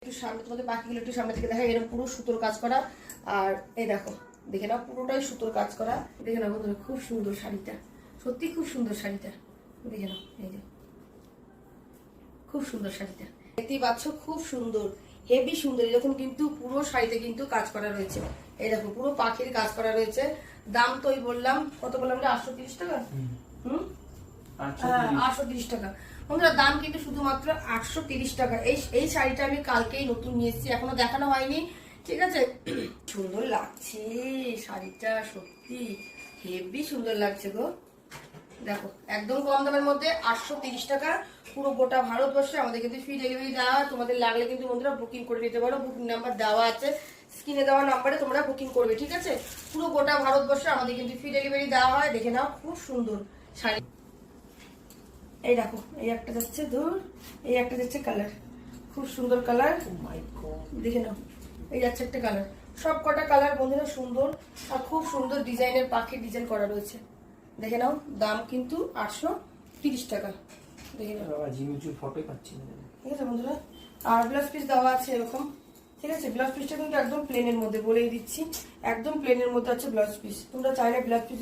একটু সামনে তোমাদের বাকিগুলো একটু সামনে থেকে দেখা, এরকম পুরো সুতোর কাজ করা। আর এই দেখো, দেখে নাও পুরোটাই সুতোর কাজ করা। দেখে নাও বন্ধুরা, খুব সুন্দর শাড়িটা, সত্যি খুব সুন্দর শাড়িটা। দেখে নাও, এই যে খুব সুন্দর শাড়িটা দেখতেই পাচ্ছ, খুব সুন্দর, হেভি সুন্দর। এরকম কিন্তু পুরো শাড়িতে কিন্তু কাজ করা রয়েছে। এই দেখো পুরো পাখির কাজ করা রয়েছে। দাম তো ওই বললাম, কত বললাম, 830 টাকা। 830 টাকা বন্ধুরা, দাম কিন্তু শুধুমাত্র 830 টাকা। এই শাড়িটা আমি কালকেই নতুন নিয়ে এসেছি, এখনো দেখানো হয়নি, ঠিক আছে। সুন্দর লাগছে শাড়িটা, সত্যি হেভি সুন্দর লাগছে গো। দেখো একদম কম দামের মধ্যে 830 টাকা। পুরো গোটা ভারতবর্ষে আমাদের কিন্তু ফ্রি ডেলিভারি দেওয়া। তোমাদের লাগলে কিন্তু বন্ধুরা বুকিং করে নিতে পারো, বুকিং নাম্বার দেওয়া আছে স্ক্রিনে দেওয়া নাম্বারে, তোমরা বুকিং করবে, ঠিক আছে। পুরো গোটা ভারতবর্ষে আমাদের কিন্তু ফ্রি ডেলিভারি দেওয়া হয়। দেখে নাও, খুব সুন্দর শাড়ি। এই দেখো, এই একটা যাচ্ছে ধর, এই একটা যাচ্ছে কালার, খুব সুন্দর কালার। দেখে নাও, এই যাচ্ছে একটা কালার। সব কটা কালার বন্ধুরা সুন্দর, আর খুব সুন্দর ডিজাইনের পাখির ডিজাইন করা রয়েছে। দেখে নাও, দাম কিন্তু 830 টাকা। দেখে নাও, ফটো পাচ্ছি না, ঠিক আছে বন্ধুরা। আর ব্লাউজ পিস দেওয়া আছে এরকম, ঠিক আছে। ব্লাউজ পিসটা কিন্তু একদম প্লেনের মধ্যে, বলেই দিচ্ছি, একদম প্লেনের মধ্যে আছে ব্লাউজ পিস। তোমরা চাইলে ব্লাউজ পিস